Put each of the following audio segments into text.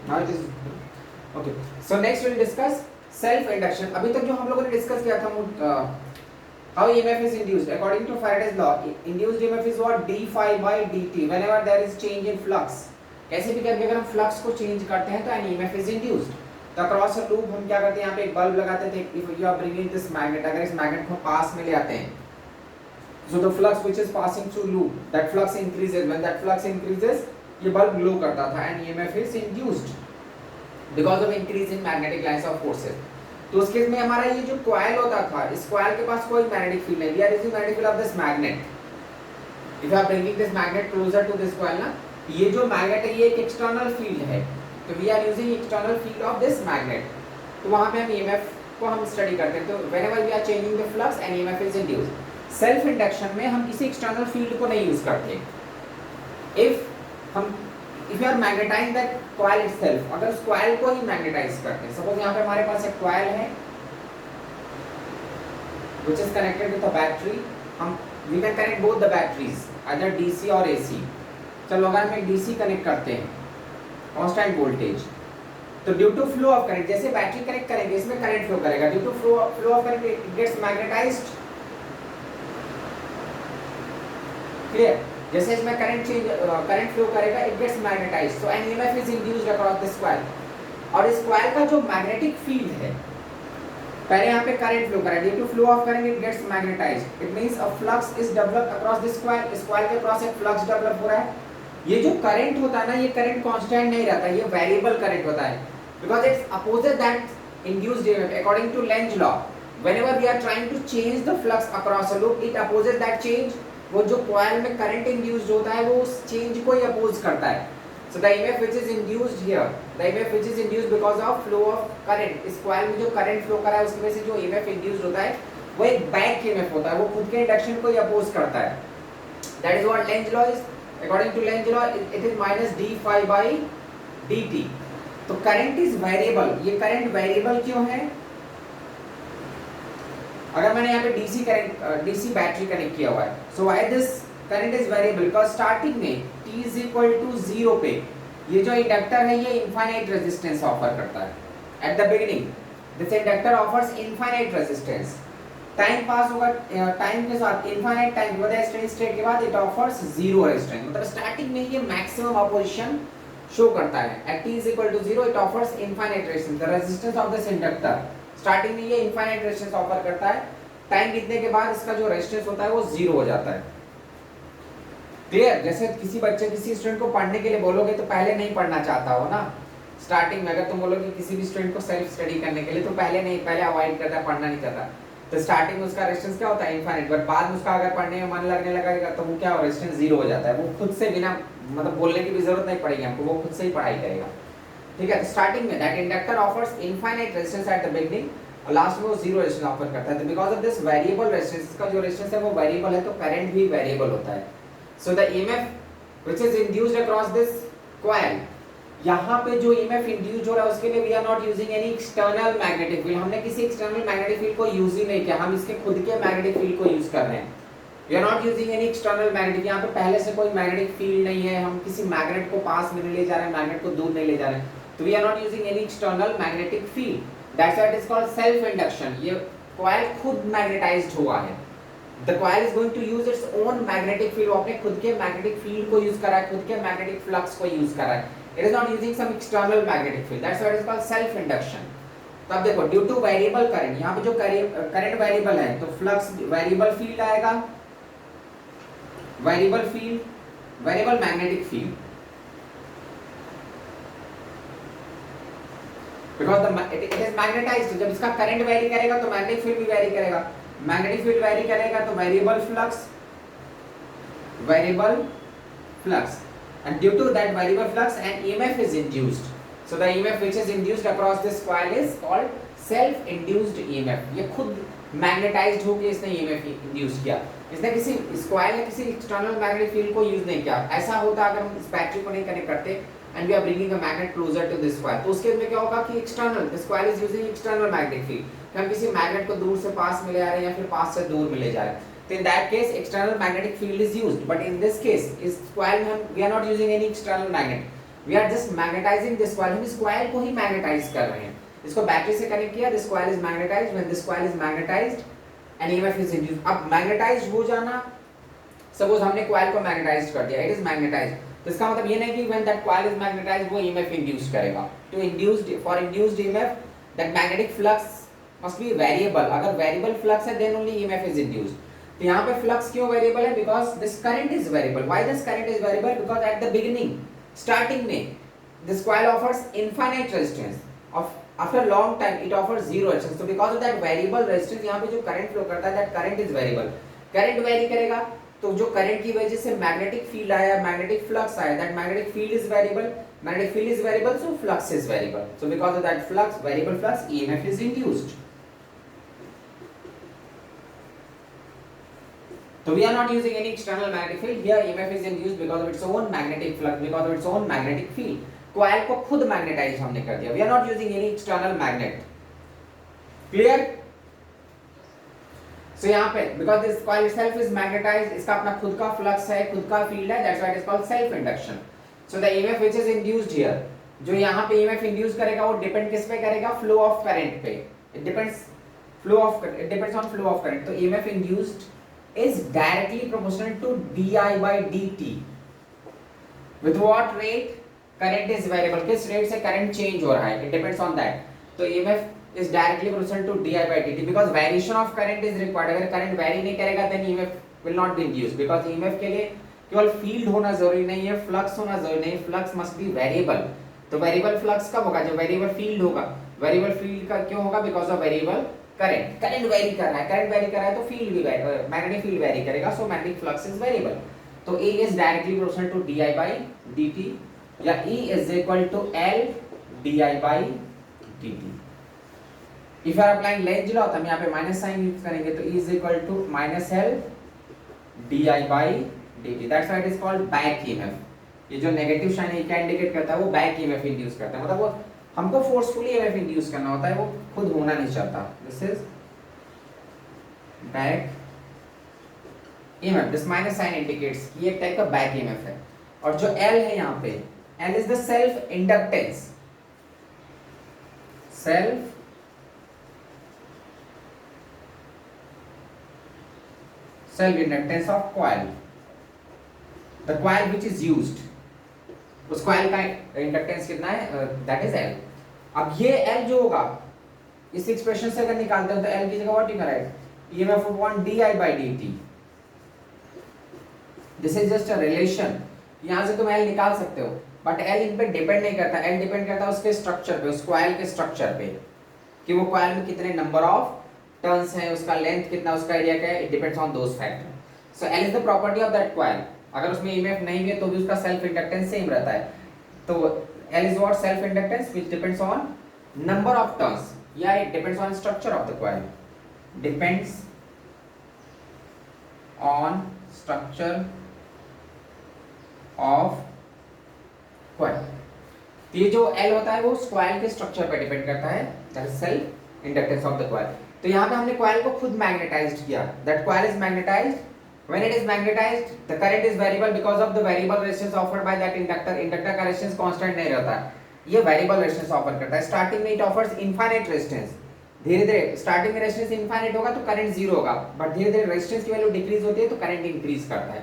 Now it is okay. So next will discuss self induction. अभी तक जो हम लोगों ने डिस्कस किया था how EMF is induced according to Faraday's law, induced EMF is what d phi by dt whenever there is change in flux। कैसे भी करके अगर हम फ्लक्स को चेंज करते हैं तो एन EMF is induced। तो अक्रॉस अ लूप हम क्या करते हैं, यहाँ पे एक बल्ब लगाते थे, if you are bringing this magnet, अगर इस मैग्नेट को पास में ले आते हैं, so the flux which is passing through loop, that flux increases, when that flux increases ये बल्ब ग्लो करता था and EMF is induced because of increase in magnetic lines of forces। तो उस केस में हमारा ये जो कॉइल होता था, इस कॉइल के पास कोई मैग्नेटिक फील्ड नहीं, we are using magnetic field of this magnet. If you are bringing this magnet closer to this coil ना, ये जो मैग्नेट है ये एक एक्सटर्नल फील्ड है, तो we are using external field of this magnet. तो वहां पे हम ईएमएफ को हम स्टडी करते हैं। तो whenever we are changing the flux and EMF is induced. Self induction में हम किसी एक्सटर्नल फील्ड को नहीं यूज करते। If you are magnetising that coil itself, अगर उस कॉइल को ही मैग्नेटाइज करते हैं, सपोज यहाँ पे हमारे पास एक कॉइल है which is connected with a battery, हम we can connect both the batteries either DC और AC। चलो अगर हम एक DC कनेक्ट करते हैं कांस्टेंट वोल्टेज, तो due to flow of current, जैसे बैटरी कनेक्ट करेंगे इसमें करंट फ्लो करेगा, due to flow of current it gets magnetised. Clear? जैसे इसमें करंट फ्लो करेगा it gets magnetised, so an EMF is induced across this coil. और इस coil का जो मैग्नेटिक फील्ड है, पहले यहाँ पे करंट फ्लो करेगा, due to flow of current it gets magnetised, it means a flux is developed across this coil. इस कॉइल के क्रॉस एक फ्लक्स डेवलप हो रहा है। ये जो करंट होता है ना, ये करंट कांस्टेंट नहीं रहता, ये वेरिएबल करंट होता है, because it's opposite that induced EMF according to Lenz law. Whenever we are trying to change the flux across a loop, it opposite that change. वो जो कॉइल में करंट इंड्यूस्ड होता है वो उस चेंज को ही अपोज करता है। So the EMF which is induced here, the EMF which is induced because of flow of current, इस कॉइल में जो करंट फ्लो कर रहा है उसकी वजह से जो EMF इंड्यूस्ड होता है वो एक बैक EMF होता है, वो खुद के इंडक्शन को ही अपोज करता है। That is what Lenz law is. According to Lenz law, it is minus d phi by dt। तो करंट इज वेरिएबल। ये करंट वेरिएबल क्यों है? अगर मैंने यहाँ पे डीसी बैटरी कनेक्ट किया हुआ है, so why this current is variable? because starting में t is equal to 0 पे ये जो इंडक्टर है ये इनफाइनाइट रेजिस्टेंस ऑफर करता है। Eight the beginning this inductor offers infinite resistance. Time pass होगा, टाइम के साथ इनफाइनाइट टाइम के बाद स्टेडी स्टेट के बाद इट ऑफर्स 0 रेजिस्टेंस, मतलब स्टार्टिंग में ये मैक्सिमम अपोजिशन शो करता है। At t is equal to 0 it offers infinite resistance, the resistance of this inductor। Starting में ये इनफाइनाइट रेजिस्टेंस ऑफर करता है, टाइम बीतने के बाद इसका जो रेजिस्टेंस होता है वो 0 हो जाता है। क्लियर? जैसे किसी बच्चे किसी स्टूडेंट को पढ़ने के लिए बोलोगे तो पहले नहीं पढ़ना चाहता हो ना, स्टार्टिंग में अगर तुम बोलोगे किसी भी स्टूडेंट को सेल्फ स्टडी करने के लिए तो पहले अवॉइड करता है, पढ़ना नहीं चाहता। तो स्टार्टिंग में उसका रेजिस्टेंस क्या होता है? इनफाइनाइट। बट बाद में उसका अगर पढ़ने में मन लगने लगेगा तो वो क्या हो, रेजिस्टेंस 0 हो जाता है। वो खुद से बिना मतलब बोलने की भी जरूरत नहीं पड़ेगी हमको, वो खुद से ही पढ़ाई करेगा। ठीक है? स्टार्टिंग में that inductor offers infinite resistance at the beginning, और लास्ट में वो 0 रेजिस्टेंस ऑफर करता है। तो because of this variable resistance, का जो रेजिस्टेंस है वो वेरिएबल है, तो करंट भी वेरिएबल होता है। So the EMF which is induced across this coil, यहाँ पे जो EMF इंड्यूस हो रहा है उसके लिए we are not using any external magnetic field। हमने किसी external magnetic field को यूज ही नहीं किया, हम इसके खुद के magnetic field को यूज कर रहे हैं। we are not using any external magnetic, यहाँ पे पहले से कोई magnetic field नहीं है, हम किसी मैग्नेट को पास में नहीं ले जा रहे हैं, मैग्नेट को दूर नहीं ले जा रहे हैं, तो we are not using any external magnetic field। that's why it is called self induction। ये coil खुद मैग्नेटाइज्ड हुआ है। The coil is going to use its own magnetic field, वो अपने खुद के magnetic field को यूज कर रहा है, खुद के magnetic flux को यूज कर रहा है। It is not using some external magnetic field, that's why it is called self induction। तो अब देखो, due to variable current, यहाँ पे जो current variable है तो flux variable field आएगा, variable magnetic field, because it is magnetized। जब इसका current vary करेगा तो magnetic field भी vary करेगा, मैग्नेटिक फील्ड वेरी करेगा तो variable flux and due to that variable flux an EMF is induced। so the EMF which is induced across this coil is called self induced EMF। ये खुद magnetised होकर इसने EMF induce किया, इसने किसी इस कॉइल ने किसी एक्सटर्नल मैग्नेटिक फील्ड को यूज नहीं किया। ऐसा होता अगर हम इस बैटरी को नहीं कनेक्ट करते and we are bringing a magnet closer to this coil, तो उसके में क्या होगा कि external, this coil is using external magnetic field, हम किसी मैग्नेट को दूर से पास में ले आ रहे हैं या फिर पास से दूर में ले जा रहे हैं, तो in that case external magnetic field is used। but in this case इस coil में हम we are not using any external magnet, we are just magnetising this coil, हम इस कॉइल को ही मैग्नेटाइज कर रहे हैं। इसको बैटरी से कनेक्ट किया, this coil is magnetised, when this coil is magnetised an EMF is induced. अब मैग्नेटाइज्ड हो जाना, सपोज हमने कॉइल को मैग्नेटाइज कर दिया, इट इज मैग्नेटाइज्ड, तो इसका मतलब ये नहीं कि when that coil is magnetized वो ईएमएफ इंड्यूस करेगा। To induced, for induced EMF that magnetic flux must be variable, अगर वेरिएबल फ्लक्स है then only EMF is induced. तो यहाँ पे फ्लक्स क्यों वेरिएबल है? Because this current is variable. Why this current is variable? Because at the beginning, starting में this coil offers infinite resistance, off after long time it offers zero resistance. तो because of that variable resistance यहाँ पे जो current flow करता है, that current is variable. Current vary करेगा तो जो करंट की वजह से मैग्नेटिक फील्ड आया, मैग्नेटिक फ्लक्स आया, that magnetic field is variable, magnetic field is variable, so flux is variable. So because of that flux, variable flux, EMF is induced. So we are not using any external magnetic field here. EMF is induced because of its own magnetic flux, because of its own magnetic field. Coil को खुद magnetise हमने कर दिया. We are not using any external magnet. Clear? So यहाँ पे because this coil itself is magnetized, इसका अपना खुद का flux है, खुद का field है, that's why it is called self induction. So the EMF which is induced here, जो यहाँ पे EMF induce करेगा वो डिपेंड किस पे करेगा? फ्लो ऑफ करंट पे. It depends on flow of current. तो EMF induced is directly proportional to di by dt. With what rate? Current is variable. किस रेट से करंट चेंज हो रहा है? It depends on that. तो EMF is directly proportional to di by dt because variation of current is required. अगर current very नहीं करेगा then EMF will not be induced because EMF के लिए केवल फील्ड होना जरूरी नहीं है, फ्लक्स होना जरूरी नहीं है, फ्लक्स मस्ट बी वेरिएबल। तो वेरिएबल फ्लक्स कब होगा? जब वेरिएबल फील्ड होगा। वेरिएबल फील्ड का क्यों होगा? Because of variable current. Current very कर रहा है, करंट वेरी कर रहा है तो फील्ड भी मैग्नेटिक फील्ड वेरी करेगा, so magnetic flux is variable. तो E is directly proportional to di by dt या E is equal to L di by dt। If you are applying Lenz law, तो हम यहाँ पे minus sign use करेंगे, तो E is equal to minus L di by dt, that's why it is called back EMF। ये जो negative sign है क्या इंडिकेट करता है? वो बैक EMF इंड्यूस करता है, मतलब वो हमको फोर्सफुली EMF इंड्यूस करना होता है, वो खुद होना नहीं चाहता। This is back EMF। This minus sign indicates कि ये एक टाइप का बैक EMF है। और जो L है यहाँ पे, L is the self inductance, self inductance of coil, the coil which is used, उस coil का इंडक्टेंस कितना है? that is L। अब ये L जो होगा इस एक्सप्रेशन से अगर निकालते हो तो L की जगह what you right? EMF upon di by dt। This is just a relation, यहाँ से तुम L निकाल सकते हो, बट L इन पे डिपेंड नहीं करता। L डिपेंड करता है उसके स्ट्रक्चर पे, उस coil के स्ट्रक्चर पे, कि वो coil में कितने नंबर ऑफ टर्न्स हैं, उसका लेंथ कितना, उसका एरिया क्या है, it depends on those factor. So L is the property of that coil। अगर उसमें EMF नहीं है तो भी उसका सेल्फ इंडक्टेंस सेम रहता है। तो L is what? Self inductance which depends on number of turns, या it depends on structure of the coil, depends on structure of coil। तो ये जो L होता है वो उस coil के स्ट्रक्चर पे डिपेंड करता है, that is self inductance of the coil। तो यहाँ पे हमने coil को खुद मैग्नेटाइज्ड किया, that coil is magnetized। When it is magnetized, the current is variable because of the variable resistance offered by that inductor। Inductor का resistance constant नहीं रहता है, ये वेरिएबल रेजिस्टेंस ऑफर करता है। स्टार्टिंग में इट ऑफर्स इनफाइनाइट रेजिस्टेंस, धीरे धीरे स्टार्टिंग में रेजिस्टेंस इनफाइनाइट होगा तो करंट जीरो होगा, बट धीरे धीरे रेजिस्टेंस की वैल्यू डिक्रीज होती है तो करंट इंक्रीज करता है।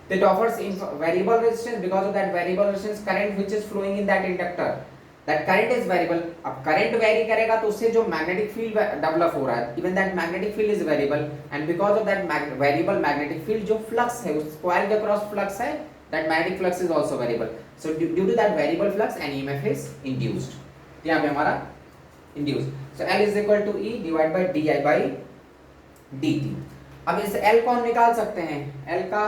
तो it offers variable resistance because of that variable resistance current which is flowing in that inductor, that current is variable. अब करंट वेरी करेगा तो उससे जो मैग्नेटिक फील्ड डेवलप हो रहा है, even that magnetic field is variable, and because of that variable magnetic field, जो flux है उस कॉइल के क्रॉस फ्लक्स है, that magnetic flux is also variable. So due to that variable flux an EMF is induced. यहाँ पे हमारा induced, so L is equal to E divide by di by dt। अब इस L को हम निकाल सकते हैं, L का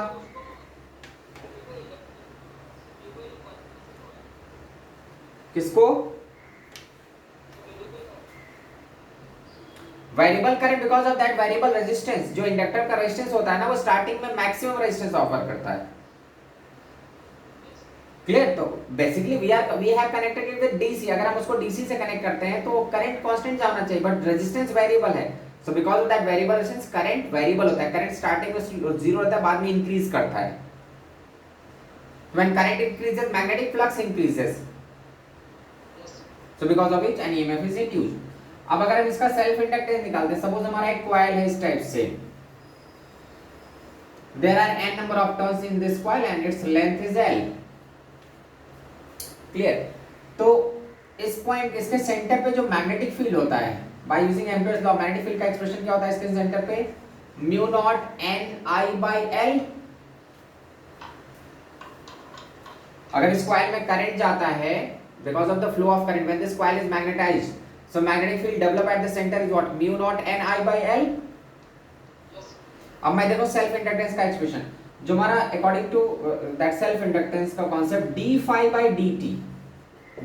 किसको? Variable current because of that variable resistance. जो इंडक्टर का रेजिस्टेंस होता है ना, वो स्टार्टिंग में मैक्सिमम रेजिस्टेंस ऑफर करता है। क्लियर? तो basically we have connected it with DC. अगर हम उसको डीसी से कनेक्ट करते हैं तो करंट कांस्टेंट जाना चाहिए, बट रेजिस्टेंस वेरिएबल है। So because of that variable resistance current variable होता है। करंट स्टार्टिंग में जीरो रहता है, बाद में इंक्रीज करता है। When current increases, magnetic flux increases. So because of which an EMF is induced. अब अगर हम इसका सेल्फ इंडक्टेंस निकालते हैं, सपोज हमारा एक कॉइल है इस टाइप से, there are n number of turns in this coil and its length is L. Clear? तो इस पॉइंट, इसके सेंटर पे जो मैग्नेटिक फील्ड होता है, by using Ampere's law, magnetic field का एक्सप्रेशन क्या होता है इसके सेंटर पे? Mu naught N I by L. अगर इस कॉइल में करंट जाता है, because of the flow of current, when this coil is magnetized, so magnetic field developed at the center is what? Mu naught n I by L. अब मैं देखो self inductance का expression, जो हमारा according to that self inductance का concept, d phi by dt.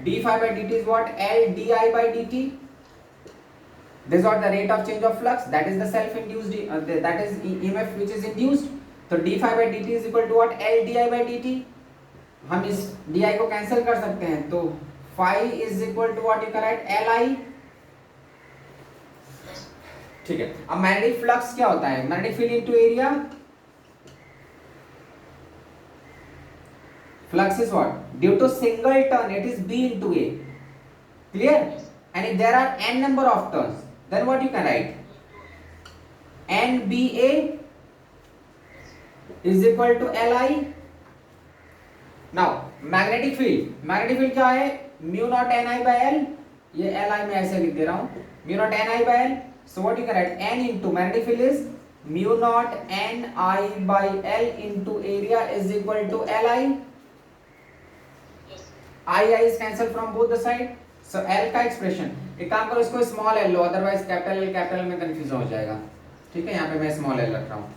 d phi by dt is what? L di by dt. This is what the rate of change of flux, that is the self induced, that is EMF which is induced. तो d phi by dt is equal to what? L di by dt. हम इस di को cancel कर सकते हैं, तो phi is equal to what you can write? Li. ठीक है. अब मैग्नेटिक फ्लक्स क्या होता है? Magnetic field into area. Flux is what? Due to single turn, it is B into A. Clear? And if there are n number of turns, then what you can write? NBA is equal to Li. Now magnetic field क्या है? Mu naught Ni by L. ये Li मैं ऐसे लिख दे रहा हूँ, mu naught Ni by L. So what you can write? N into magnetic field is mu naught Ni by L into area is equal to Li. I is cancelled from both the side. So L का expression, एक काम करो इसको small l लो, otherwise capital L में confuse हो जाएगा. ठीक है, यहाँ पे मैं स्मॉल l रख रहा हूँ.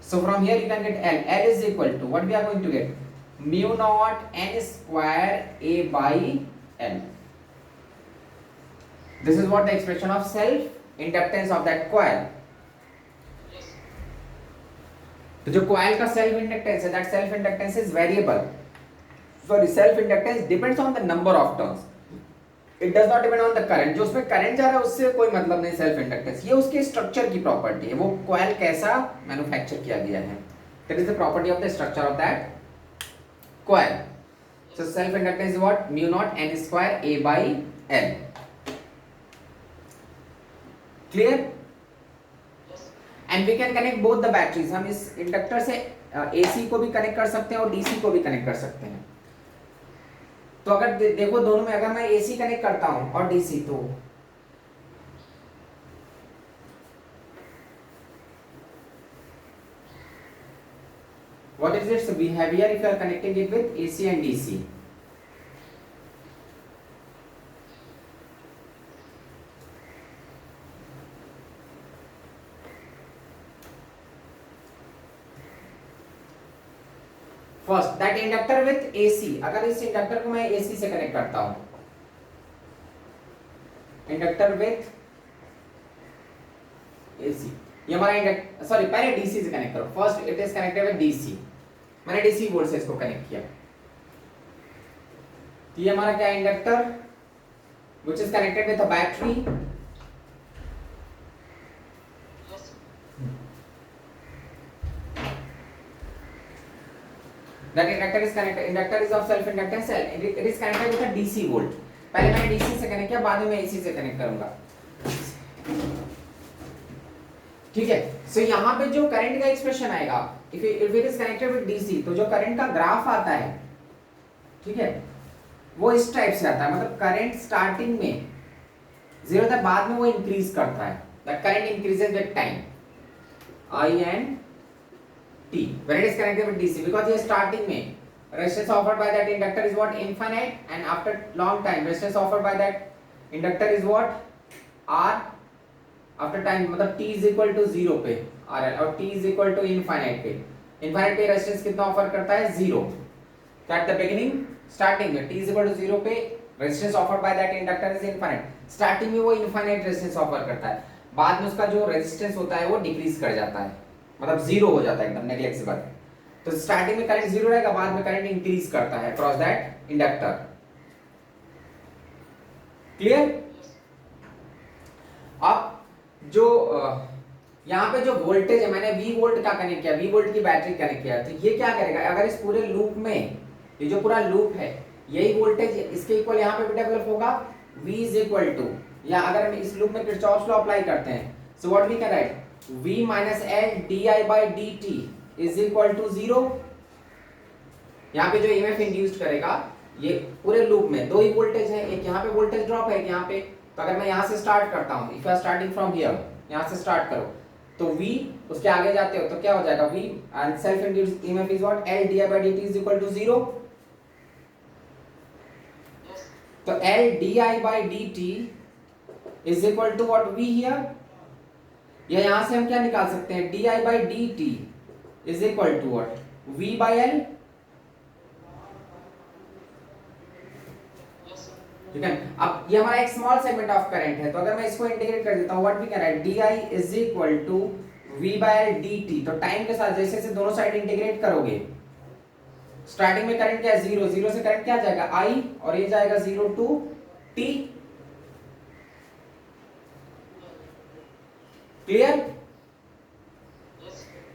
So from here you can get L. L is equal to what we are going to get? Mu naught n square A by L. This is what the expression of self inductance of that coil. तो जो coil का self inductance है, that self inductance is variable. Sorry, self inductance depends on the number of turns. It does not depend on the current. जो उसमें current जा रहा है उससे कोई मतलब नहीं सेल्फ इंडक्टेंस. ये उसके स्ट्रक्चर की प्रॉपर्टी है, वो कॉइल कैसा मैन्युफैक्चर किया गया है. That is the property of the structure of that coil. So self inductance is what? Mu naught N square A by L. Clear? And we can connect both the batteries. हम इस inductor से AC को भी connect कर सकते हैं और DC को भी कनेक्ट कर सकते हैं. तो अगर देखो दोनों में अगर मैं एसी कनेक्ट करता हूं और डीसी, तो what is its behavior if you are connecting it with AC and DC? First that inductor with AC. अगर इस इंडक्टर को मैं AC से कनेक्ट करता हूं, इंडक्टर विथ AC, ये हमारा इंडक्टर, सॉरी पहले DC से कनेक्ट करो. First it is connected with DC. मैंने DC बोर्ड से इसको कनेक्ट किया. तो ये हमारा क्या inductor which is connected with a battery. That inductor is connected. Inductor is of self inductance cell. It is connected with a DC volt. पहले मैंने DC से कनेक्ट किया, बाद में मैं AC से कनेक्ट करूंगा. ठीक है. सो यहाँ पे जो करंट का एक्सप्रेशन आएगा, if it is connected with DC, तो जो करंट का ग्राफ आता है, ठीक है, वो इस टाइप से आता है. मतलब करंट स्टार्टिंग में जीरो था, बाद में वो इंक्रीज करता है. The current increases with time. I and T when it is connected with DC, because here starting में resistance offered by that inductor is what? Infinite, and after long time resistance offered by that inductor is what? R. after time मतलब T is equal to 0 पे RL और T is equal to infinite पे. infinite पे resistance कितना offer करता है? 0. at the beginning starting में T is equal to 0 पे resistance offered by that inductor is infinite. starting में वो infinite resistance ऑफर करता है, बाद में उसका जो resistance होता है वो डिक्रीज कर जाता है, मतलब जीरो हो जाता है एकदम नेग्लेक्सिबल. तो स्टार्टिंग में करंट जीरो रहेगा, बाद में करंट इंक्रीज करता है अक्रॉस दैट इंडक्टर. क्लियर? अब जो यहाँ पे जो वोल्टेज है, मैंने V वोल्ट का कनेक्ट किया, V वोल्ट की बैटरी कनेक्ट किया, तो ये क्या करेगा? अगर इस पूरे लूप में ये जो पूरा लूप है यही वोल्टेज इसके इक्वल यहाँ पे भी डेवलप होगा, V इज इक्वल टू, या अगर हम इस लूप में किरचॉफ लॉ अप्लाई करते हैं, so what we can write, V minus L di by dt is equal to 0। यहाँ पे जो ईएमएफ इंड्यूस्ड करेगा, ये पूरे लूप में दो ही वोल्टेज है, एक यहाँ पे वोल्टेज ड्रॉप है, एक यहाँ पे, तो अगर मैं यहाँ से स्टार्ट करता हूँ, if you are starting from here, यहाँ से स्टार्ट करो, तो V उसके आगे जाते हो तो क्या हो जाएगा, V and self induced EMF is what, L di by dt is equal to 0। तो L di by dt is equal to what, V here, या यहां से हम क्या निकाल सकते हैं, di by dt is equal to what, V by L, ठीक है। अब ये हमारा एक स्मॉल सेगमेंट ऑफ करंट है, तो अगर मैं इसको इंटीग्रेट कर देता हूं, what we can write, di is equal to V by L dt। तो टाइम के साथ जैसे जैसे दोनों साइड इंटीग्रेट करोगे, स्टार्टिंग में करंट क्या है, 0, 0 से करंट क्या जाएगा, I, और ये जाएगा 0 टू t, क्लियर।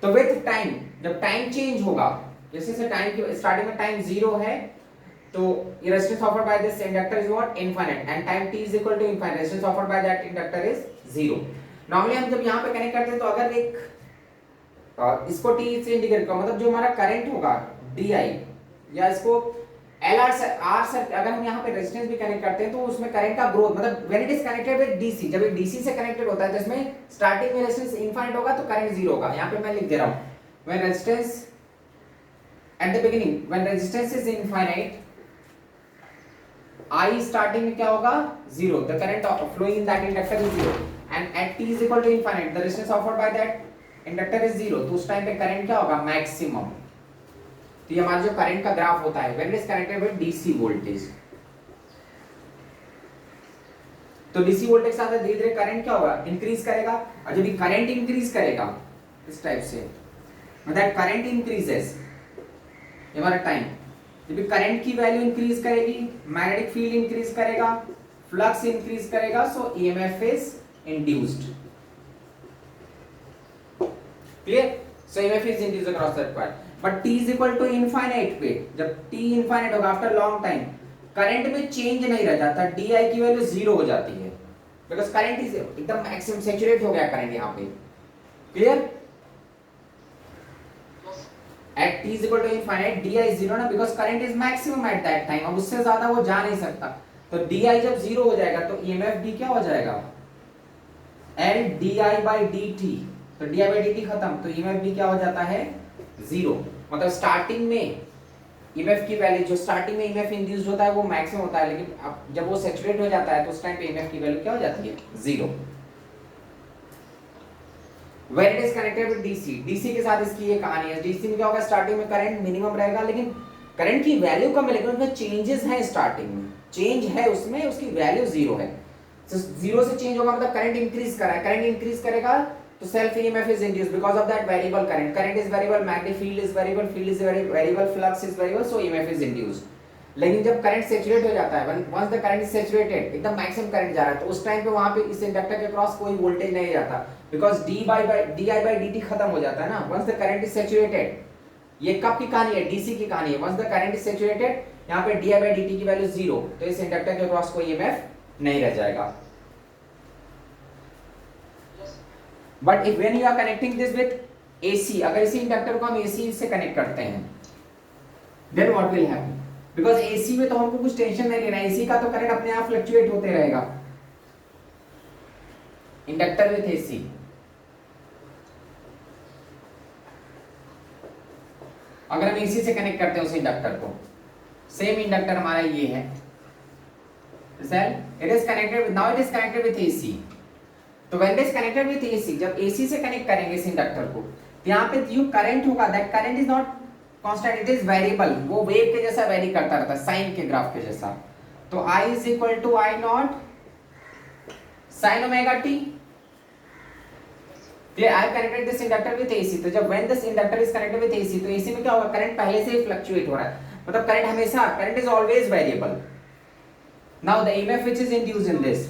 तो विथ टाइम, जब टाइम चेंज होगा, जैसे से टाइम की स्टार्टिंग में टाइम 0 है, तो resistance offered by this inductor is what, infinite, and time t is equal to infinite, resistance offered by that inductor is 0। Normally हम जब यहां पे कनेक्ट करते हैं, तो अगर एक इसको t से इंडिकेट करो, मतलब जो हमारा करंट होगा di, या इसको LR से R से अगर हम यहाँ पे रेजिस्टेंस भी कनेक्ट करते हैं, तो उसमें करंट का ग्रोथ, मतलब when it is connected with DC, जब ये डीसी से कनेक्टेड होता है तो इसमें स्टार्टिंग में रेजिस्टेंस इनफाइनाइट होगा, तो करंट 0 होगा। यहाँ पे मैं लिख दे रहा हूँ, when resistance at the beginning, when resistance is infinite, I starting में क्या होगा, 0, the current flowing in that inductor is 0, and at t is equal to infinite, the resistance offered by that inductor is 0, तो उस time पे current क्या होगा, maximum. तो ये हमारा जो करंट का ग्राफ होता है, when it is connected with DC voltage, तो डीसी वोल्टेज के साथ धीरे धीरे करंट क्या होगा, इंक्रीज करेगा, और जब भी करंट इंक्रीज करेगा इस टाइप से, मतलब करंट इंक्रीजेस, ये हमारा टाइम, जब भी करंट की वैल्यू इंक्रीज करेगी, मैग्नेटिक फील्ड इंक्रीज करेगा, फ्लक्स इंक्रीज करेगा, so EMF is induced, clear. So EMF is induced across that part, but t is equal to infinite पे, जब t इनफाइनाइट होगा आफ्टर लॉन्ग टाइम, करंट में change नहीं रह जाता, di की वैल्यू 0 हो जाती है, बिकॉज़ करंट इज एकदम मैक्सिमम सैचुरेट हो गया करंट यहाँ पे, clear. At t is equal to infinite, di is 0 ना, because current is maximum at that time, अब उससे ज्यादा वो जा नहीं सकता, तो di जब 0 हो जाएगा, तो ईएमएफ भी क्या हो जाएगा, L di बाई dt, तो di बाई dt खत्म, तो ईएमएफ भी क्या हो जाता है, 0। मतलब स्टार्टिंग में ईएमएफ की वैल्यू, जो स्टार्टिंग में ईएमएफ इंड्यूस्ड होता है वो मैक्सिमम होता है, लेकिन अब जब वो सैचुरेट हो जाता है, तो उस टाइम पे ईएमएफ की वैल्यू क्या हो जाती है, 0। When it is connected with DC, DC के साथ इसकी ये कहानी है, डीसी में क्या होगा, स्टार्टिंग में करंट मिनिमम रहेगा, लेकिन करंट की वैल्यू कम है, लेकिन उसमें चेंजेस हैं, स्टार्टिंग में चेंज है, उसमें उसकी वैल्यू 0 है, तो 0 से चेंज होगा, मतलब करंट इंक्रीज कर रहा है, करंट इंक्रीज करेगा, तो self EMF is induced because of that variable current. Current is variable, magnetic field is variable, field is variable, flux is variable, so EMF is induced. लेकिन जब current saturate हो जाता है, once the current is saturated, एकदम maximum current जा रहा है, तो उस टाइम पे वहां पे इस इंडक्टर के क्रॉस कोई वोल्टेज नहीं जाता, because di by dt खत्म हो जाता है ना, once the current is saturated। ये कब की कहानी है, डीसी की कहानी है, once the current is saturated, यहाँ पे di by dt की वैल्यू 0, तो इस इंडक्टर के क्रॉस कोई EMF नहीं रह जाएगा। But if when you are connecting this with AC, अगर इसी इंडक्टर को हम AC से कनेक्ट करते हैं, then what will happen, because AC में तो हमको कुछ टेंशन नहीं लेना, AC का तो करंट अपने आप फ्लक्चुएट होते रहेगा, इंडक्टर विद AC, अगर हम AC से कनेक्ट करते हैं उस इंडक्टर को, सेम इंडक्टर हमारा ये है, it is connected with, now it is connected with AC, तो when it is connected with AC, जब AC से कनेक्ट करेंगे इस इंडक्टर को, यहाँ पे जो करंट होगा, that current is not constant, it is variable, वो वेव के जैसा वेरी करता रहता है, साइन के ग्राफ के जैसा, तो I is equal to I naught sin omega t, clear. I connected this inductor with AC, तो जब when this inductor is connected with AC, तो AC में क्या होगा, करंट पहले से ही फ्लक्चुएट हो रहा है, मतलब करंट हमेशा, current is always variable. Now the EMF which is induced in this,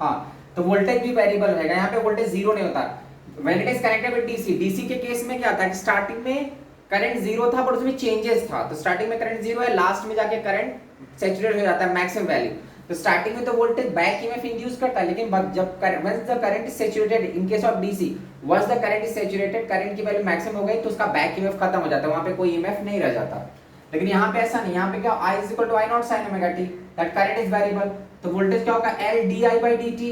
हां, तो वोल्टेज भी वेरिएबल रहेगा, यहाँ पे वोल्टेज 0 नहीं होता, when it is connected with DC, DC के केस में क्या होता है, स्टार्टिंग में करंट जीरो था बट उसमें चेंजेस था, तो स्टार्टिंग में करंट जीरो है, लास्ट में जाके करंट सैचुरेट हो जाता है मैक्सिमम वैल्यू। तो स्टार्टिंग में तो वोल्टेज बैक ईएमएफ इंड्यूस करता है, लेकिन जब once the current is saturated in case of DC, once the current is saturated, current की वैल्यू मैक्सिमम हो गई तो उसका बैक ईएमएफ खत्म हो जाता है, वहां पे कोई ईएमएफ नहीं रह जाता। लेकिन यहाँ पे ऐसा नहीं, यहाँ पे क्या I is equal to I naught sin omega t, that current is variable, तो वोल्टेज क्या होगा L di by dt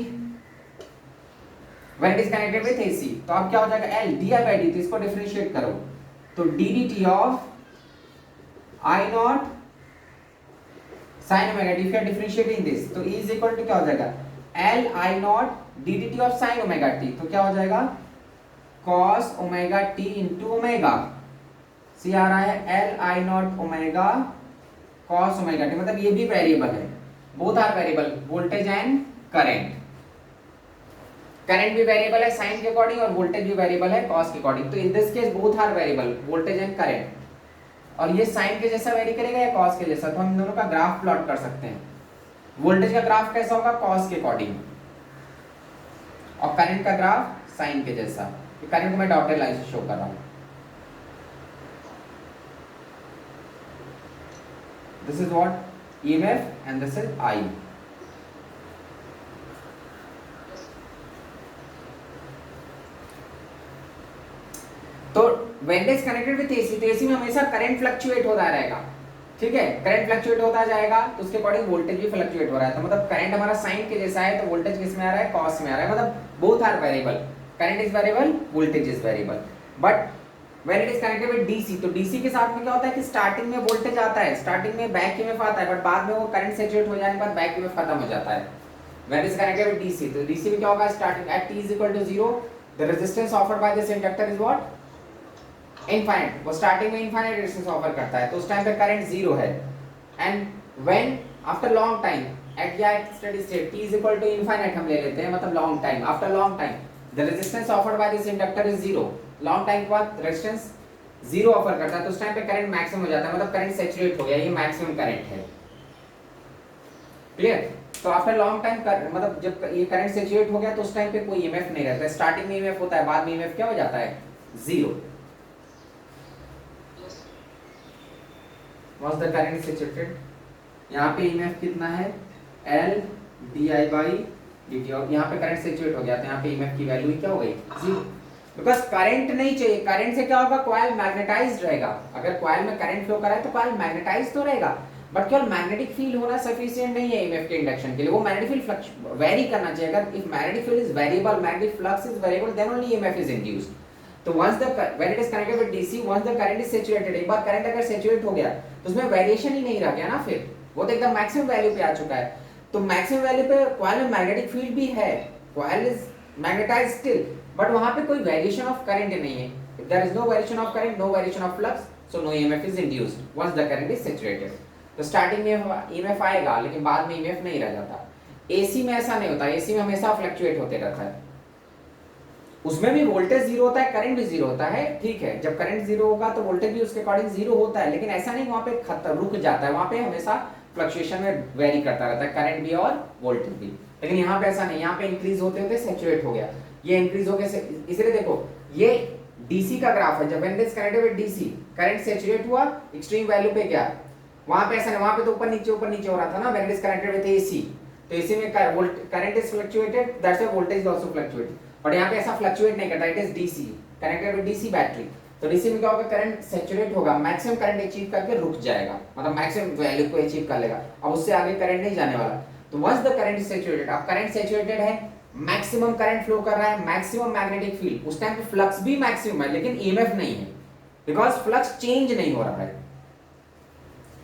when it is connected with AC। तो अब क्या हो जाएगा L di by dt, इसको डिफरेंशिएट करो तो ddt of I naught sin omega t, if you are differentiating this तो E is equal to क्या हो जाएगा L I naught ddt of sin omega t, तो क्या हो जाएगा cos omega t into omega, सी आ रहा है L I naught omega cos omega t, मतलब ये भी वेरिएबल है, both are variable, voltage and current. Current भी वेरिएबल है साइन के अकॉर्डिंग और वोल्टेज भी वेरिएबल है कॉस के अकॉर्डिंग, तो in this case both are variable, voltage and current. और ये साइन के जैसा वेरी करेगा या कॉस के जैसा, तो हम इन दोनों का ग्राफ प्लॉट कर सकते हैं। वोल्टेज का ग्राफ कैसा होगा कॉस के अकॉर्डिंग, और करंट का ग्राफ साइन के जैसा। करंट को मैं डॉटेड लाइन से शो कर रहा हूं, this is what EMF and this is I। तो when it is connected with AC, तो AC में हमेशा करंट फ्लक्चुएट होता रहेगा, ठीक है, करंट फ्लक्चुएट होता जाएगा तो उसके अकॉर्डिंग वोल्टेज भी फ्लक्चुएट हो रहा है, तो मतलब करंट हमारा साइन के जैसा है तो वोल्टेज किस में आ रहा है कॉस में आ रहा है, मतलब both are variable, current is variable, voltage is variable. But when it is connected with DC, तो DC के साथ में क्या होता है कि स्टार्टिंग में वोल्टेज आता है, स्टार्टिंग में बैक ईएमएफ आता है, बट बाद में वो करंट सैचुरेट हो जाने के बाद बैक ईएमएफ खत्म हो जाता है। when it is connected with DC, तो DC में क्या होगा starting at t is equal to 0, the resistance offered by this inductor is what infinite, वो स्टार्टिंग में इनफाइनाइट रेजिस्टेंस ऑफर करता है, तो उस टाइम पे करंट जीरो है। And when after long time at या steady state t is equal to infinite हम ले लेते हैं, मतलब long time, after long time the resistance offered by this inductor is zero, long time के बाद रेजिस्टेंस जीरो ऑफर करता है, तो उस टाइम पे करंट मैक्सिमम हो जाता है, मतलब करंट सैचुरेट हो गया, ये मैक्सिमम करंट है। क्लियर? तो आफ्टर लॉन्ग टाइम मतलब जब ये करंट सैचुरेट हो गया तो उस टाइम पे कोई ईएमएफ नहीं रहता है, स्टार्टिंग में ईएमएफ होता है, बाद में ईएमएफ क्या हो जाता है zero. Once the current is saturated, यहाँ पे ईएमएफ कितना है L di by dt, और यहाँ पे करंट सैचुरेट हो गया तो यहाँ पे ईएमएफ की वैल्यू क्या हो गई जीरो, बिकॉज करंट नहीं चाहिए। करंट से क्या होगा कॉइल मैग्नेटाइज्ड रहेगा, अगर कॉइल में करंट फ्लो कर रहा है तो कॉइल मैग्नेटाइज्ड तो रहेगा, बट केवल मैग्नेटिक फील्ड होना सफिशिएंट नहीं है ईएमएफ के इंडक्शन के लिए, वो मैग्नेटिक फील्ड फ्लक्स वेरी करना चाहिए। अगर if magnetic field is variable, magnetic flux is variable, then only EMF is induced. तो once the when it is connected with DC, once the current is saturated, एक बार current अगर saturate हो गया तो उसमें वेरिएशन ही नहीं रह गया ना, फिर वो तो एकदम मैक्सिमम वैल्यू पे आ चुका है। तो मैक्सिमम वैल्यू पे कॉइल में मैग्नेटिक फील्ड भी है, coil is magnetised still, but वहां पे कोई वेरिएशन ऑफ करंट नहीं है। If there is no variation of current, no variation of flux, so no EMF is induced once the current is saturated. तो starting में EMF आएगा लेकिन बाद में ईएमएफ नहीं रह जाता। एसी में ऐसा नहीं होता, एसी में हमेशा फ्लक्चुएट होते रहता है, उसमें भी वोल्टेज जीरो होता है, करंट भी जीरो होता है, ठीक है, जब करंट जीरो होगा तो वोल्टेज भी उसके अकॉर्डिंग जीरो होता है, लेकिन ऐसा नहीं वहां पे खत्म रुक जाता है, वहां पे हमेशा फ्लक्चुएशन में वेरी करता रहता है करंट भी और वोल्टेज भी। लेकिन यहाँ पे ऐसा नहीं, यहाँ पे इंक्रीज होते होते सैचुरेट हो गया, ये इंक्रीज हो गया, इसलिए देखो ये डीसी का ग्राफ है, जब when it is connected with DC current saturate हुआ एक्सट्रीम वैल्यू पे गया, वहां पे ऐसा नहीं, वहां पे तो ऊपर नीचे हो रहा था ना when it is connected with AC, तो एसी में current is fluctuated, that's why voltage is also fluctuated, but यहाँ पे ऐसा फ्लक्चुएट नहीं करता, it is DC connected with DC battery. तो डीसी में क्या होगा करंट सैचुरेट होगा, मैक्सिमम करंट अचीव करके रुक जाएगा, मतलब मैक्सिमम वैल्यू को अचीव कर लेगा, अब उससे आगे करंट नहीं जाने वाला। तो once the current is saturated, अब करंट सैचुरेटेड है, मैक्सिमम करंट फ्लो कर रहा है, मैक्सिमम मैग्नेटिक फील्ड, उस टाइम पे फ्लक्स भी मैक्सिमम है लेकिन ईएमएफ नहीं है, बिकॉज़ फ्लक्स चेंज नहीं हो रहा है।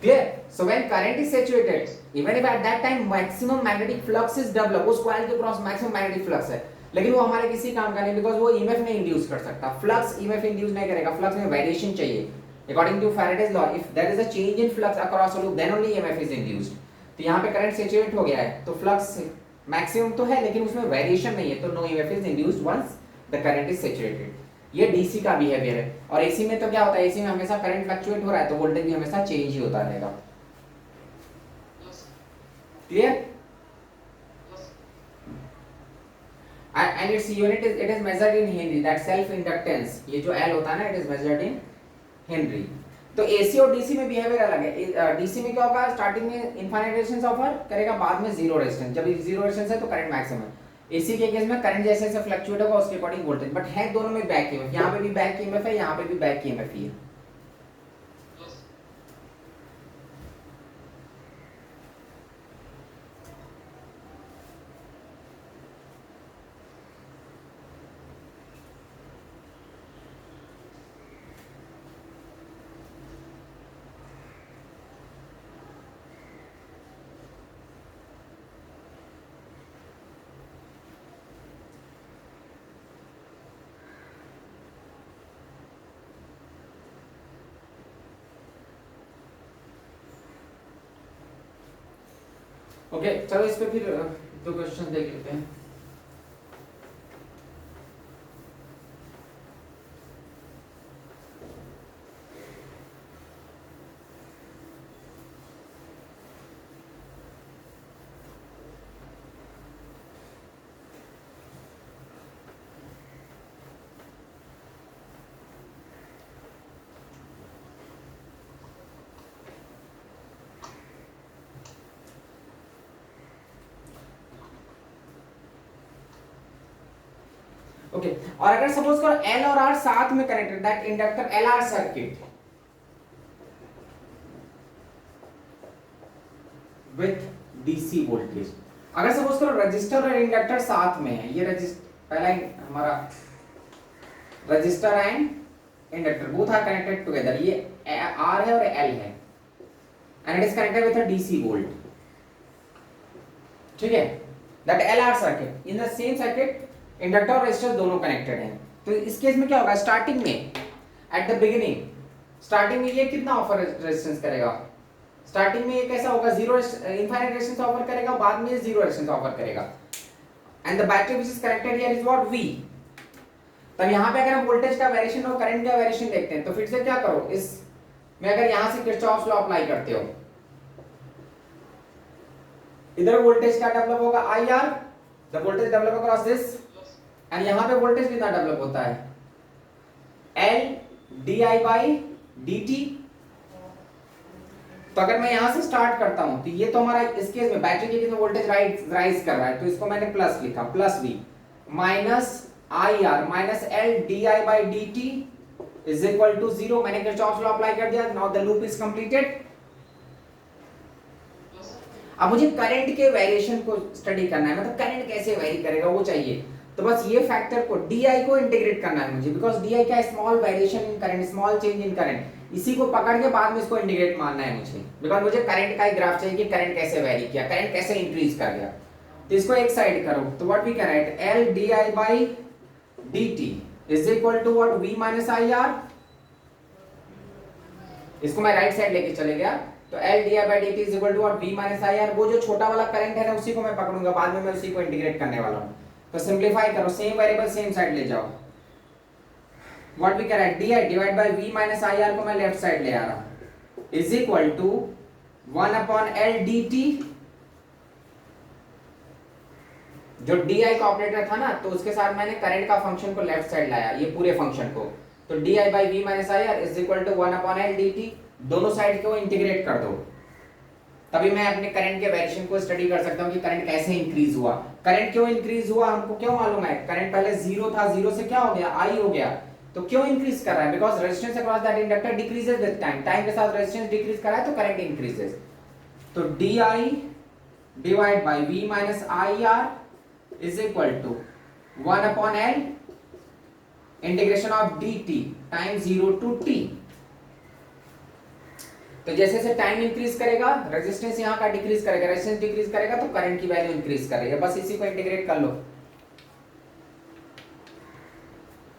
Clear? So when current is saturated, even if at that time maximum magnetic flux is develop, उस कॉइल के क्रॉस मैक्सिमम मैग्नेटिक फ्लक्स है, लेकिन वो हमारे किसी काम का नहीं, बिकॉज़ वो ईएमएफ नहीं इंड्यूस कर सकता, फ्लक्स ईएमएफ इंड्यूस नहीं करेगा, फ्लक्स में वेरिएशन चाहिए according to Faraday's law, if there is a change in flux across a loop then only EMF is induced. तो यहाँ पे करंट सैचुरेट हो गया है तो फ्लक्स मैक्सिमम तो है लेकिन उसमें वेरिएशन नहीं है, तो no EMF is induced once the current is saturated. ये डीसी का बिहेवियर है। और एसी में तो क्या होता है, एसी में हमेशा करंट फ्लक्चुएट हो रहा है तो वोल्टेज भी हमेशा चेंज ही होता रहेगा। Clear? and its unit is, it is measured in Henry, that self inductance, ये जो L होता है ना, it is measured in Henry. तो एसी और डीसी में बिहेवियर अलग है। डीसी में क्या होगा, स्टार्टिंग में इनफाइनाइट रेजिस्टेंस ऑफर करेगा, बाद में जीरो रेजिस्टेंस। जब जीरो रेजिस्टेंस है तो करंट मैक्सिमम। एसी के केस में करंट जैसे जैसे फ्लक्चुएट होगा उसके अकॉर्डिंग वोल्टेज, बट है दोनों में बैक ईएमएफ। यहाँ पे भी बैक ईएमएफ है, यहाँ पे भी बैक ईएमएफ ही है। ओके चलो इस पे फिर दो क्वेश्चन देख लेते हैं। ओके और अगर सपोज करो एल और आर साथ में connected, that inductor L R circuit with DC voltage. अगर सपोज करो रजिस्टर और इंडक्टर साथ में है, ये रजिस्टर पहला हमारा resistor and inductor both are connected together, ये आर है और एल है, and it is connected with a DC volt, ठीक है। That L R circuit, in the same circuit inductor और रेजिस्टर दोनों कनेक्टेड हैं। तो इस केस में क्या होगा, स्टार्टिंग में एट द बिगिनिंग, स्टार्टिंग में ये कितना ऑफर रेजिस्टेंस करेगा, स्टार्टिंग में ये कैसा होगा, जीरो इनफाइनाइट रेजिस्टेंस ऑफर करेगा, बाद में जीरो रेजिस्टेंस ऑफर करेगा, and the battery which is connected here is what V. तब यहाँ पे अगर हम वोल्टेज का वेरिएशन और करंट का वेरिएशन देखते हैं, तो फिर से क्या करो, इस में अगर यहां से किरचॉफ्स लॉ अप्लाई करते हो, इधर वोल्टेज क्या डेवलप होगा, I R, the voltage develop across this, and यहां पे वोल्टेज कितना डेवलप होता है, L D I by D T. तो अगर मैं यहां से स्टार्ट करता हूं, तो ये तो हमारा इस केस में बैटरी के केस में वोल्टेज राइज कर रहा है, तो इसको मैंने प्लस लिखा, plus V minus I R minus L D I by D T is equal to zero. मैंने किरचॉफ लॉ अप्लाई कर दिया, now the loop is completed. अब मुझे करंट के वेरिएशन को स्टडी करना है, मतलब करंट कैसे वेरी करेगा वो चाहिए। तो बस ये फैक्टर को DI को इंटीग्रेट करना है मुझे, बिकॉज DI क्या है, small variation in current, small change in current, इसी को पकड़ के बाद में इसको इंटीग्रेट मानना है मुझे, बिकॉज मुझे करंट का एक ग्राफ चाहिए कि करंट कैसे वेरी किया, करंट कैसे इंक्रीज कर गया। तो इसको एक साइड करो, तो what we can write, L DI by dt is equal to what, V minus IR। इसको मैं राइट साइड लेके चले गया, तो L DI by dt is equal to what, V minus IR। वो जो छोटा वाला करंट है ना, उसी को मैं पकड़ूंगा, बाद में मैं उसी को इंटीग्रेट करने वाला हूं। तो सिंपलीफाई करो, सेम वेरिएबल सेम साइड ले जाओ, what we can write, DI divide by V minus IR को मैं लेफ्ट साइड ले आ रहा हूं, is equal to 1 upon L dt। जो DI का ऑपरेटर था ना, तो उसके साथ मैंने करंट का फंक्शन को लेफ्ट साइड लाया, ये पूरे फंक्शन को, तो DI by V minus IR is equal to 1 upon L dt। दोनों साइड को इंटीग्रेट कर दो, तभी मैं अपने करंट के वेरिएशन को स्टडी कर सकता हूं कि करंट कैसे इंक्रीज हुआ। करंट क्यों इंक्रीज हुआ हमको क्यों मालूम है, करंट पहले जीरो था, जीरो से क्या हो गया, आई हो गया। तो क्यों इंक्रीज कर रहा है, because resistance across that inductor decreases with time, time के साथ रेजिस्टेंस डिक्रीज कर रहा है तो करंट इंक्रीजेस। तो DI divide by V minus IR is equal to 1 upon L integration of dt time 0 to t। तो जैसे जैसे टाइम इंक्रीज करेगा, रेजिस्टेंस यहाँ का डिक्रीज करेगा, रेजिस्टेंस डिक्रीज करेगा तो करंट की वैल्यू इंक्रीज करेगा। बस इसी को इंटीग्रेट कर लो।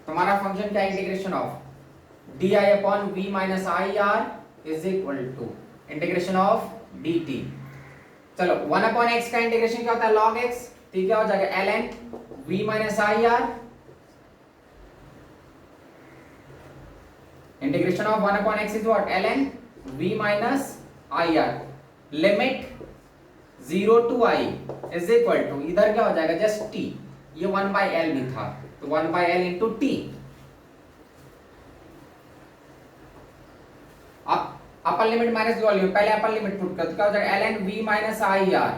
तुम्हारा फंक्शन क्या, integration of DI upon V minus IR is equal to integration of dt। चलो 1 अपॉन x का इंटीग्रेशन क्या होता है, log x, तो क्या हो जाएगा ln V minus IR integration of 1 upon x is what, ln V minus IR limit 0 to I is equal to, इधर क्या हो जाएगा जस्ट t, ये 1 बाई L भी था, तो 1 by L into t। Upper limit minus volume, पहले upper limit put कर, तो क्या हो जाएगा ln v minus I are